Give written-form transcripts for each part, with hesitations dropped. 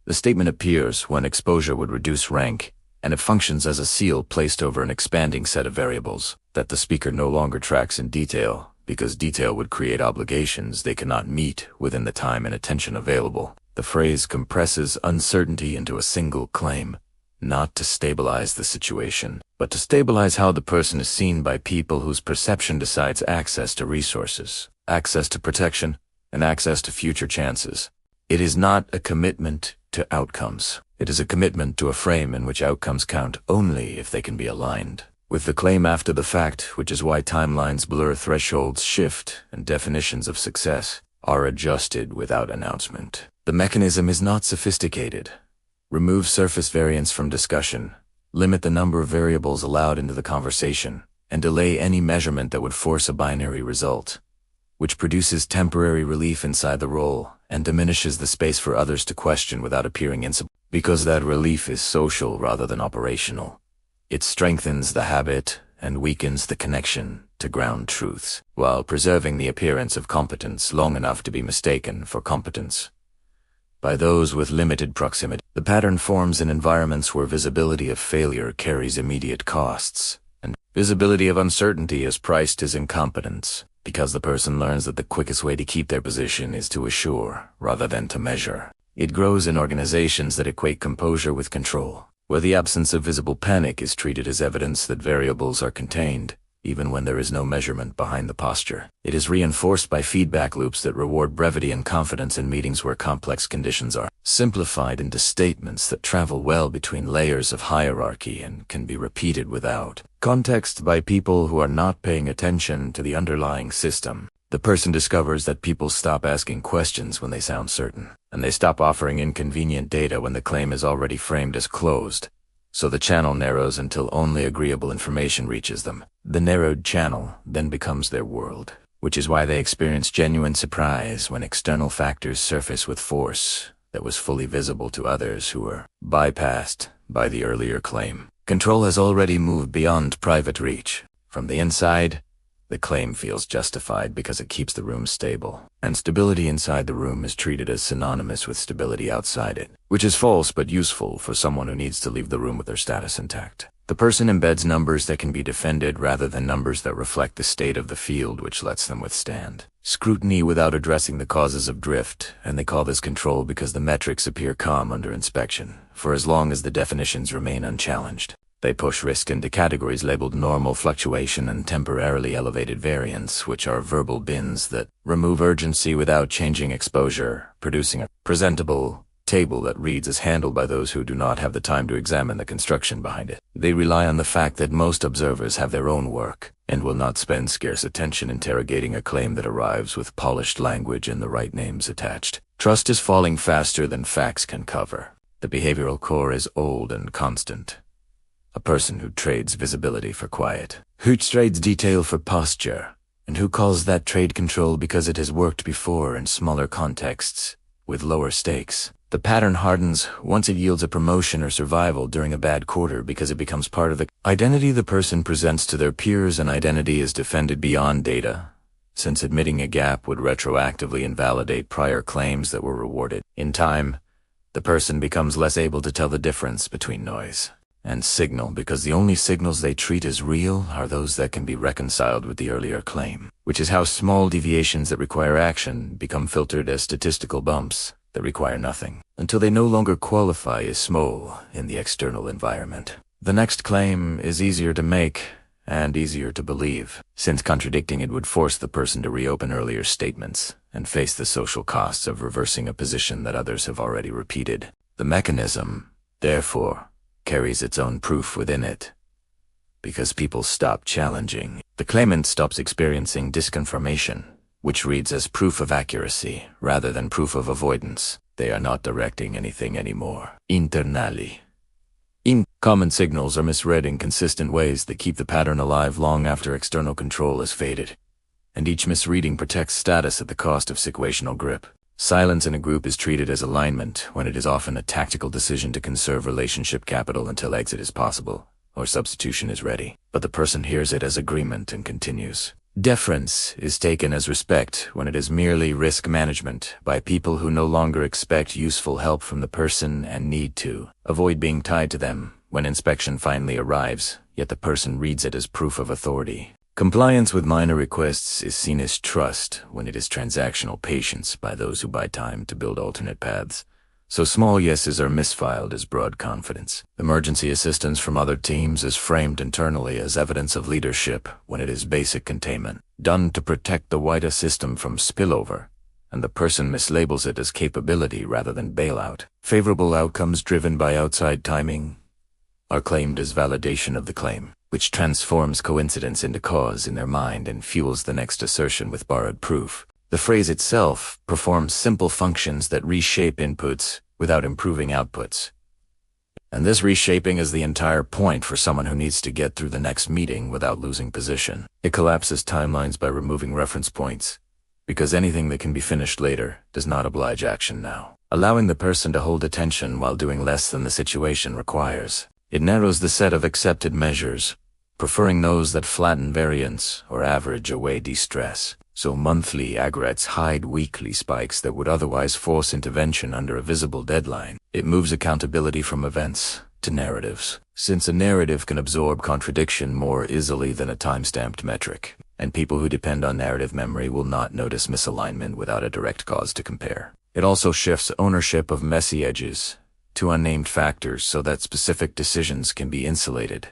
The statement appears when exposure would reduce rank, and it functions as a seal placed over an expanding set of variables that the speaker no longer tracks in detail, because detail would create obligations they cannot meet within the time and attention available. The phrase compresses uncertainty into a single claim, not to stabilize the situation, but to stabilize how the person is seen by people whose perception decides access to resources, access to protection, and access to future chances. It is not a commitment to outcomes. It is a commitment to a frame in which outcomes count only if they can be aligned with the claim after the fact, which is why timelines blur, thresholds shift, and definitions of success are adjusted without announcement. The mechanism is not sophisticated. Remove surface variance from discussion, limit the number of variables allowed into the conversation, and delay any measurement that would force a binary result, which produces temporary relief inside the role and diminishes the space for others to question without appearing insubordinate. Because that relief is social rather than operational, it strengthens the habit and weakens the connection to ground truths, while preserving the appearance of competence long enough to be mistaken for competence by those with limited proximity. The pattern forms in environments where visibility of failure carries immediate costs, and visibility of uncertainty is priced as incompetence, because the person learns that the quickest way to keep their position is to assure rather than to measure. It grows in organizations that equate composure with control, where the absence of visible panic is treated as evidence that variables are contained, even when there is no measurement behind the posture. It is reinforced by feedback loops that reward brevity and confidence in meetings where complex conditions are simplified into statements that travel well between layers of hierarchy and can be repeated without context by people who are not paying attention to the underlying system. The person discovers that people stop asking questions when they sound certain, and they stop offering inconvenient data when the claim is already framed as closed. So the channel narrows until only agreeable information reaches them. The narrowed channel then becomes their world, which is why they experience genuine surprise when external factors surface with force that was fully visible to others who were bypassed by the earlier claim. Control has already moved beyond private reach. From the inside, the claim feels justified because it keeps the room stable, and stability inside the room is treated as synonymous with stability outside it, which is false but useful for someone who needs to leave the room with their status intact. The person embeds numbers that can be defended rather than numbers that reflect the state of the field, which lets them withstand scrutiny without addressing the causes of drift, and they call this control because the metrics appear calm under inspection, for as long as the definitions remain unchallenged. They push risk into categories labeled normal fluctuation and temporarily elevated variance, which are verbal bins that remove urgency without changing exposure, producing a presentable table that reads as handled by those who do not have the time to examine the construction behind it. They rely on the fact that most observers have their own work and will not spend scarce attention interrogating a claim that arrives with polished language and the right names attached. Trust is falling faster than facts can cover. The behavioral core is old and constant. A person who trades visibility for quiet, who trades detail for posture, and who calls that trade control because it has worked before in smaller contexts with lower stakes. The pattern hardens once it yields a promotion or survival during a bad quarter because it becomes part of the identity the person presents to their peers, and identity is defended beyond data, since admitting a gap would retroactively invalidate prior claims that were rewarded. In time, the person becomes less able to tell the difference between noise and signal, because the only signals they treat as real are those that can be reconciled with the earlier claim, which is how small deviations that require action become filtered as statistical bumps that require nothing, until they no longer qualify as small in the external environment. The next claim is easier to make and easier to believe, since contradicting it would force the person to reopen earlier statements and face the social costs of reversing a position that others have already repeated. The mechanism, therefore, carries its own proof within it, because people stop challenging. The claimant stops experiencing disconfirmation, which reads as proof of accuracy rather than proof of avoidance. They are not directing anything anymore. Internally. Common signals are misread in consistent ways that keep the pattern alive long after external control has faded, and each misreading protects status at the cost of situational grip. Silence in a group is treated as alignment when it is often a tactical decision to conserve relationship capital until exit is possible or substitution is ready. But the person hears it as agreement and continues. Deference is taken as respect when it is merely risk management by people who no longer expect useful help from the person and need to avoid being tied to them when inspection finally arrives, yet the person reads it as proof of authority. Compliance with minor requests is seen as trust when it is transactional patience by those who buy time to build alternate paths. So small yeses are misfiled as broad confidence. Emergency assistance from other teams is framed internally as evidence of leadership when it is basic containment, done to protect the wider system from spillover, and the person mislabels it as capability rather than bailout. Favorable outcomes driven by outside timing are claimed as validation of the claim, which transforms coincidence into cause in their mind and fuels the next assertion with borrowed proof. The phrase itself performs simple functions that reshape inputs without improving outputs. And this reshaping is the entire point for someone who needs to get through the next meeting without losing position. It collapses timelines by removing reference points, because anything that can be finished later does not oblige action now, allowing the person to hold attention while doing less than the situation requires. It narrows the set of accepted measures, preferring those that flatten variance or average away distress. So monthly aggregates hide weekly spikes that would otherwise force intervention under a visible deadline. It moves accountability from events to narratives, since a narrative can absorb contradiction more easily than a time-stamped metric, and people who depend on narrative memory will not notice misalignment without a direct cause to compare. It also shifts ownership of messy edges to unnamed factors so that specific decisions can be insulated,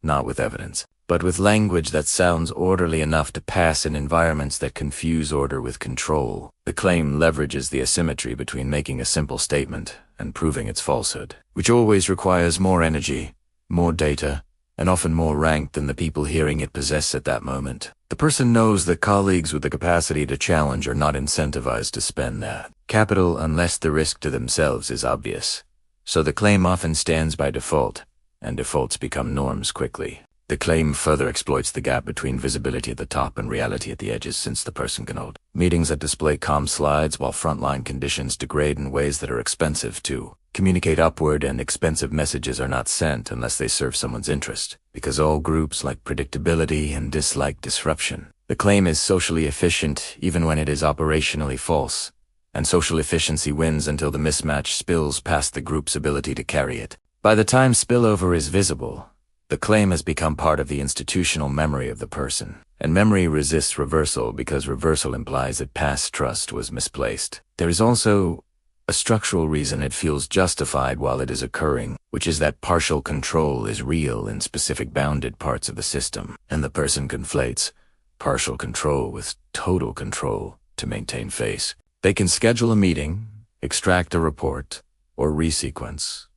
not with evidence, but with language that sounds orderly enough to pass in environments that confuse order with control. The claim leverages the asymmetry between making a simple statement and proving its falsehood, which always requires more energy, more data, and often more rank than the people hearing it possess at that moment. The person knows that colleagues with the capacity to challenge are not incentivized to spend that capital unless the risk to themselves is obvious. So the claim often stands by default, and defaults become norms quickly. The claim further exploits the gap between visibility at the top and reality at the edges, since the person can hold meetings that display calm slides while frontline conditions degrade in ways that are expensive to communicate upward, and expensive messages are not sent unless they serve someone's interest, because all groups like predictability and dislike disruption. The claim is socially efficient even when it is operationally false, and social efficiency wins until the mismatch spills past the group's ability to carry it. By the time spillover is visible, the claim has become part of the institutional memory of the person, and memory resists reversal because reversal implies that past trust was misplaced. There is also a structural reason it feels justified while it is occurring, which is that partial control is real in specific bounded parts of the system, and the person conflates partial control with total control to maintain face. They can schedule a meeting, extract a report, or resequence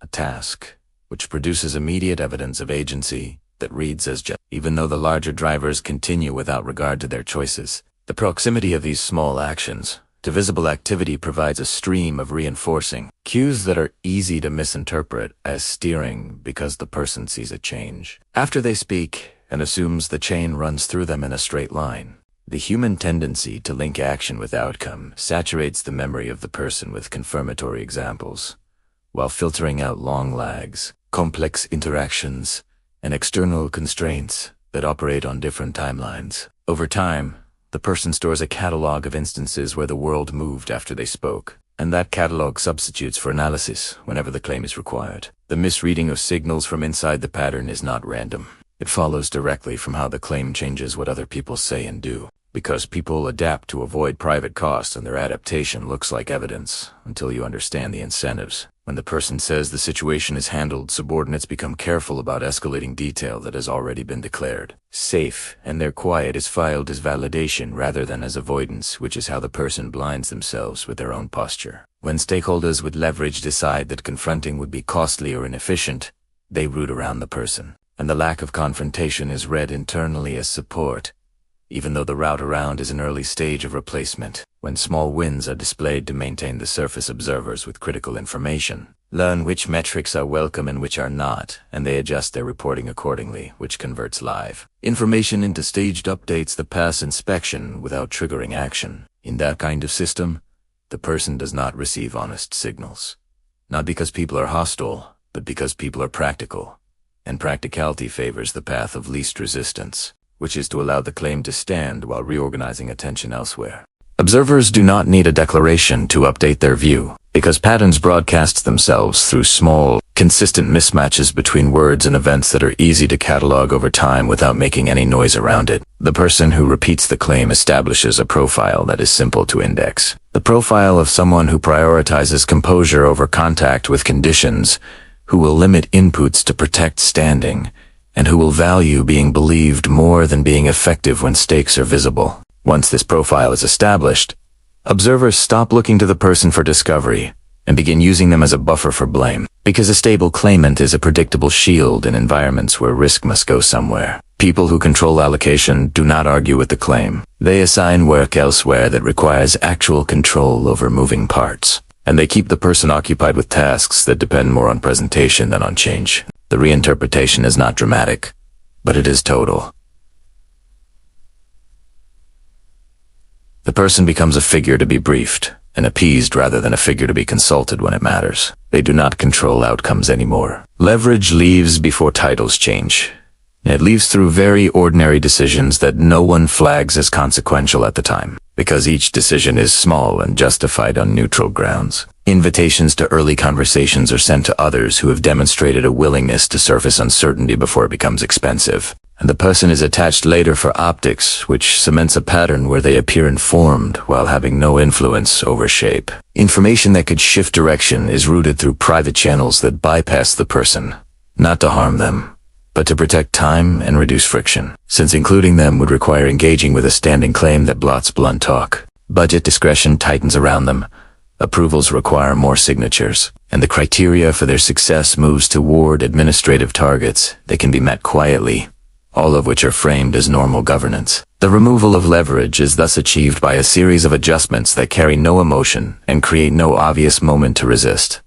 a task, which produces immediate evidence of agency that reads as just, even though the larger drivers continue without regard to their choices. The proximity of these small actions to visible activity provides a stream of reinforcing cues that are easy to misinterpret as steering because the person sees a change after they speak and assumes the chain runs through them in a straight line. The human tendency to link action with outcome saturates the memory of the person with confirmatory examples, while filtering out long lags, complex interactions, and external constraints that operate on different timelines. Over time, the person stores a catalog of instances where the world moved after they spoke, and that catalog substitutes for analysis whenever the claim is required. The misreading of signals from inside the pattern is not random. It follows directly from how the claim changes what other people say and do, because people adapt to avoid private costs, and their adaptation looks like evidence until you understand the incentives. When the person says the situation is handled, subordinates become careful about escalating detail that has already been declared safe, and their quiet is filed as validation rather than as avoidance, which is how the person blinds themselves with their own posture. When stakeholders with leverage decide that confronting would be costly or inefficient, they root around the person, and the lack of confrontation is read internally as support, even though the route around is an early stage of replacement. When small wins are displayed to maintain the surface observers with critical information, learn which metrics are welcome and which are not, and they adjust their reporting accordingly, which converts live information into staged updates that pass inspection without triggering action. In that kind of system, the person does not receive honest signals. Not because people are hostile, but because people are practical, and practicality favors the path of least resistance. which is to allow the claim to stand while reorganizing attention elsewhere. Observers do not need a declaration to update their view, because patterns broadcast themselves through small, consistent mismatches between words and events that are easy to catalog over time without making any noise around it. The person who repeats the claim establishes a profile that is simple to index. The profile of someone who prioritizes composure over contact with conditions, who will limit inputs to protect standing, and who will value being believed more than being effective when stakes are visible. Once this profile is established, observers stop looking to the person for discovery and begin using them as a buffer for blame, because a stable claimant is a predictable shield in environments where risk must go somewhere. People who control allocation do not argue with the claim. They assign work elsewhere that requires actual control over moving parts, and they keep the person occupied with tasks that depend more on presentation than on change. The reinterpretation is not dramatic, but it is total. The person becomes a figure to be briefed and appeased rather than a figure to be consulted when it matters. They do not control outcomes anymore. Leverage leaves before titles change. It leaves through very ordinary decisions that no one flags as consequential at the time, because each decision is small and justified on neutral grounds. Invitations to early conversations are sent to others who have demonstrated a willingness to surface uncertainty before it becomes expensive. And the person is attached later for optics, which cements a pattern where they appear informed while having no influence over shape. Information that could shift direction is routed through private channels that bypass the person, not to harm them, but to protect time and reduce friction, since including them would require engaging with a standing claim that blots blunt talk. Budget discretion tightens around them. Approvals require more signatures, and the criteria for their success moves toward administrative targets that can be met quietly, all of which are framed as normal governance. The removal of leverage is thus achieved by a series of adjustments that carry no emotion and create no obvious moment to resist.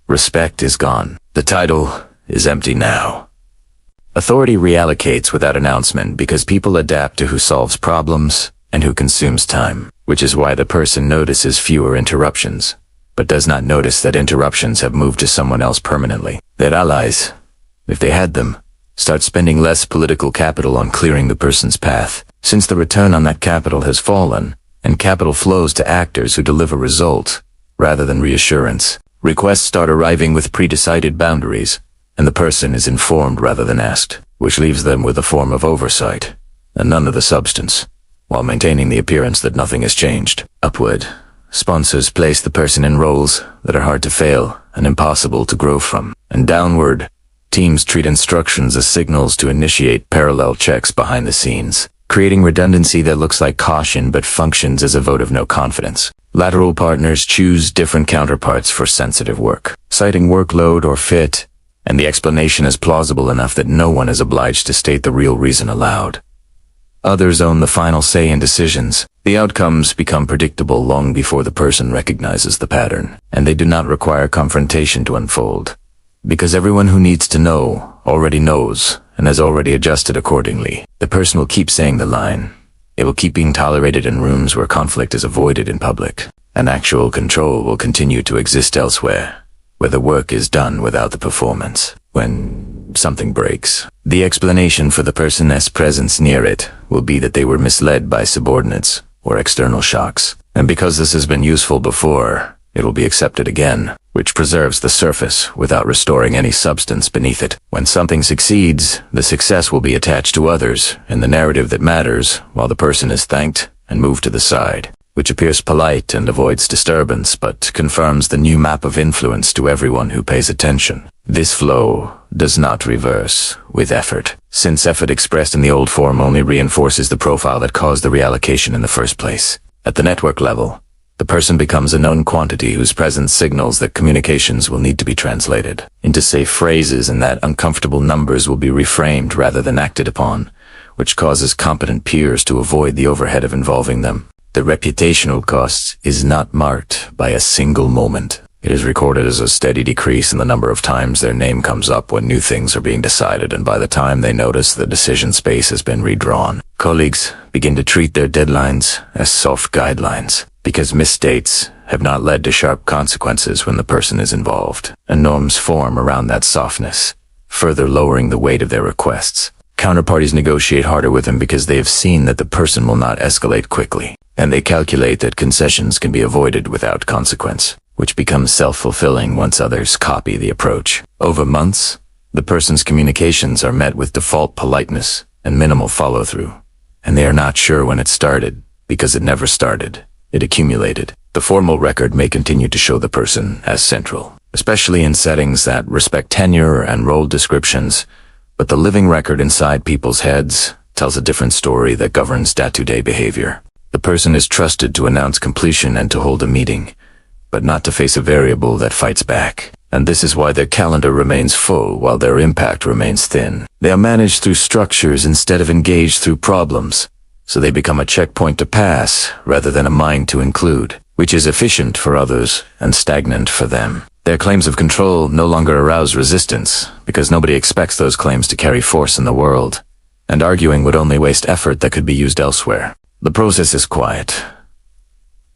Respect is gone. The title is empty now. Authority reallocates without announcement because people adapt to who solves problems and who consumes time, which is why the person notices fewer interruptions, but does not notice that interruptions have moved to someone else permanently. Their allies, if they had them, start spending less political capital on clearing the person's path, since the return on that capital has fallen, and capital flows to actors who deliver results rather than reassurance. Requests start arriving with pre-decided boundaries, and the person is informed rather than asked, which leaves them with a form of oversight, and none of the substance, while maintaining the appearance that nothing has changed. Upward, sponsors place the person in roles that are hard to fail and impossible to grow from, and downward, teams treat instructions as signals to initiate parallel checks behind the scenes, creating redundancy that looks like caution but functions as a vote of no confidence. Lateral partners choose different counterparts for sensitive work, citing workload or fit, and the explanation is plausible enough that no one is obliged to state the real reason aloud. Others own the final say in decisions. The outcomes become predictable long before the person recognizes the pattern, and they do not require confrontation to unfold, because everyone who needs to know already knows and has already adjusted accordingly. The person will keep saying the line. It will keep being tolerated in rooms where conflict is avoided in public, and actual control will continue to exist elsewhere, where the work is done without the performance. When something breaks, the explanation for the person's presence near it will be that they were misled by subordinates or external shocks, and because this has been useful before, it will be accepted again, which preserves the surface without restoring any substance beneath it. When something succeeds, the success will be attached to others in the narrative that matters, while the person is thanked and moved to the side, which appears polite and avoids disturbance but confirms the new map of influence to everyone who pays attention. This flow does not reverse with effort, since effort expressed in the old form only reinforces the profile that caused the reallocation in the first place. At the network level, the person becomes a known quantity whose presence signals that communications will need to be translated into safe phrases and that uncomfortable numbers will be reframed rather than acted upon, which causes competent peers to avoid the overhead of involving them. The reputational cost is not marked by a single moment. It is recorded as a steady decrease in the number of times their name comes up when new things are being decided, and by the time they notice the decision space has been redrawn. Colleagues begin to treat their deadlines as soft guidelines, because misstates have not led to sharp consequences when the person is involved, and norms form around that softness, further lowering the weight of their requests. Counterparties negotiate harder with him because they have seen that the person will not escalate quickly, and they calculate that concessions can be avoided without consequence, which becomes self-fulfilling once others copy the approach. Over months, the person's communications are met with default politeness and minimal follow-through, and they are not sure when it started, because it never started. It accumulated. The formal record may continue to show the person as central, especially in settings that respect tenure and role descriptions, but the living record inside people's heads tells a different story that governs day-to-day behavior. The person is trusted to announce completion and to hold a meeting, but not to face a variable that fights back. And this is why their calendar remains full while their impact remains thin. They are managed through structures instead of engaged through problems, so they become a checkpoint to pass rather than a mine to include, which is efficient for others and stagnant for them. Their claims of control no longer arouse resistance, because nobody expects those claims to carry force in the world, and arguing would only waste effort that could be used elsewhere. The process is quiet,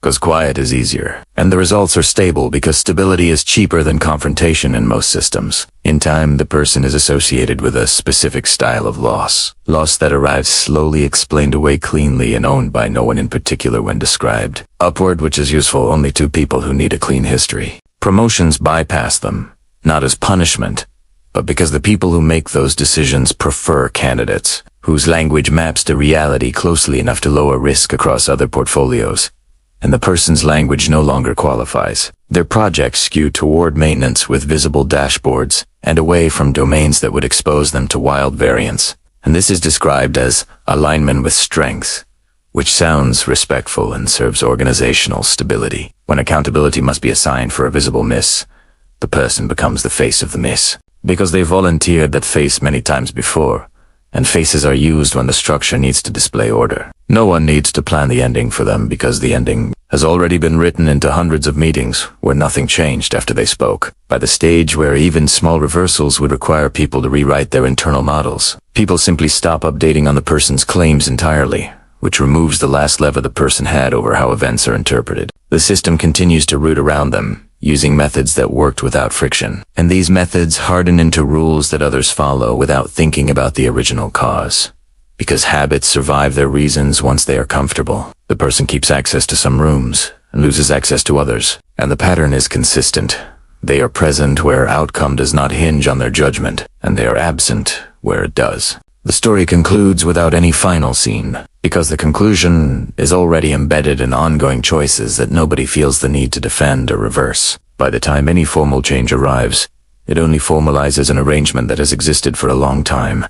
because quiet is easier, and the results are stable because stability is cheaper than confrontation in most systems. In time, the person is associated with a specific style of loss that arrives slowly, explained away cleanly, and owned by no one in particular when described. Upward, which is useful only to people who need a clean history. Promotions bypass them, not as punishment, but because the people who make those decisions prefer candidates whose language maps to reality closely enough to lower risk across other portfolios, and the person's language no longer qualifies. Their projects skew toward maintenance with visible dashboards and away from domains that would expose them to wild variance. And this is described as alignment with strengths, which sounds respectful and serves organizational stability. When accountability must be assigned for a visible miss, the person becomes the face of the miss, because they volunteered that face many times before, and faces are used when the structure needs to display order. No one needs to plan the ending for them because the ending has already been written into hundreds of meetings where nothing changed after they spoke. By the stage where even small reversals would require people to rewrite their internal models, people simply stop updating on the person's claims entirely, which removes the last lever the person had over how events are interpreted. The system continues to root around them, using methods that worked without friction. And these methods harden into rules that others follow without thinking about the original cause. Because habits survive their reasons once they are comfortable. The person keeps access to some rooms and loses access to others. And the pattern is consistent. They are present where outcome does not hinge on their judgment, and they are absent where it does. The story concludes without any final scene, because the conclusion is already embedded in ongoing choices that nobody feels the need to defend or reverse. By the time any formal change arrives, it only formalizes an arrangement that has existed for a long time.